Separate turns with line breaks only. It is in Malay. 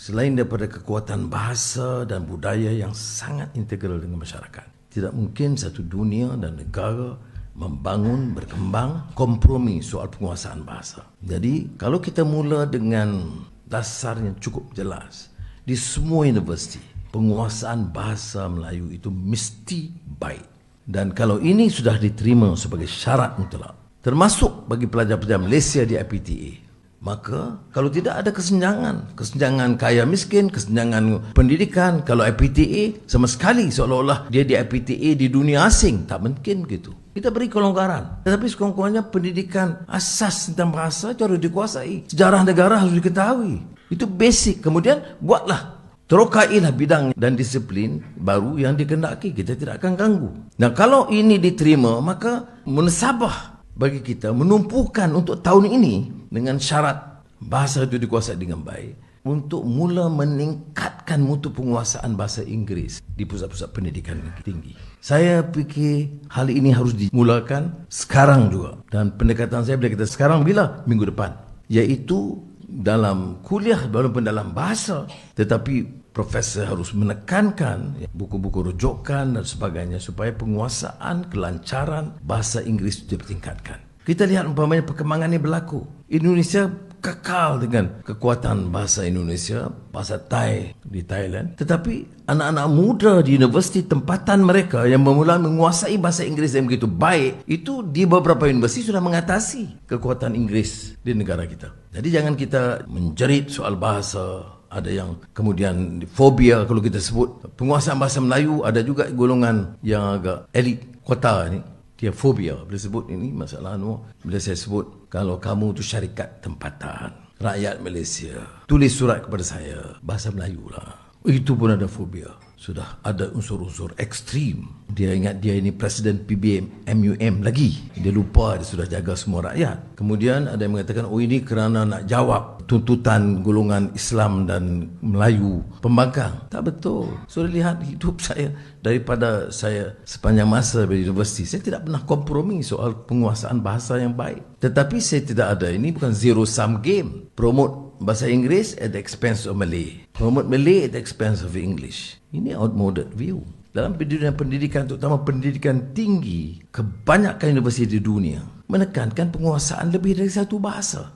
selain daripada kekuatan bahasa dan budaya yang sangat integral dengan masyarakat. Tidak mungkin satu dunia dan negara membangun, berkembang, kompromi soal penguasaan bahasa. Jadi, kalau kita mula dengan dasar yang cukup jelas, di semua universiti, penguasaan bahasa Melayu itu mesti baik. Dan kalau ini sudah diterima sebagai syarat mutlak, termasuk bagi pelajar-pelajar Malaysia di IPTA, maka kalau tidak ada kesenjangan kaya miskin, kesenjangan pendidikan, kalau IPTA sama sekali seolah-olah dia di IPTA di dunia asing, tak mungkin gitu. Kita beri kelonggaran. Tetapi sekurang-kurangnya pendidikan asas tentang bahasa itu harus dikuasai. Sejarah negara harus diketahui. Itu basic. Kemudian buatlah, terokailah bidang dan disiplin baru yang dikehendaki. Kita tidak akan ganggu. Nah, kalau ini diterima, maka munasabah bagi kita menumpukan untuk tahun ini dengan syarat bahasa itu dikuasai dengan baik untuk mula meningkatkan mutu penguasaan bahasa Inggeris di pusat-pusat pendidikan tinggi. Saya fikir hal ini harus dimulakan sekarang juga. Dan pendekatan saya bila kita sekarang bila? Minggu depan. Iaitu dalam kuliah walaupun dalam bahasa, tetapi profesor harus menekankan buku-buku rujukan dan sebagainya supaya penguasaan kelancaran bahasa Inggeris dipertingkatkan. Kita lihat umpamanya perkembangan ini berlaku. Indonesia kekal dengan kekuatan bahasa Indonesia, bahasa Thai di Thailand. Tetapi anak-anak muda di universiti tempatan mereka yang memulai menguasai bahasa Inggeris yang begitu baik, itu di beberapa universiti sudah mengatasi kekuatan Inggeris di negara kita. Jadi jangan kita menjerit soal bahasa. Ada yang kemudian fobia kalau kita sebut. Penguasaan bahasa Melayu ada juga golongan yang agak elit kota ni. Dia fobia. Bila sebut ini masalah bila saya sebut kalau kamu tu syarikat tempatan rakyat Malaysia, tulis surat kepada saya bahasa Melayu lah. Itu pun ada fobia. Sudah ada unsur-unsur ekstrim. Dia ingat dia ini Presiden PBM MUM lagi. Dia lupa dia sudah jaga semua rakyat. Kemudian ada yang mengatakan, oh ini kerana nak jawab tuntutan golongan Islam dan Melayu pembangkang. Tak betul. Sudah lihat hidup saya daripada saya sepanjang masa di universiti. Saya tidak pernah kompromi soal penguasaan bahasa yang baik. Tetapi saya tidak ada. Ini bukan zero sum game. Promote bahasa Inggeris at the expense of Malay. Promote Malay at the expense of English. Ini outmoded view. Dalam pendidikan, terutama pendidikan tinggi, kebanyakan universiti di dunia menekankan penguasaan lebih dari satu bahasa.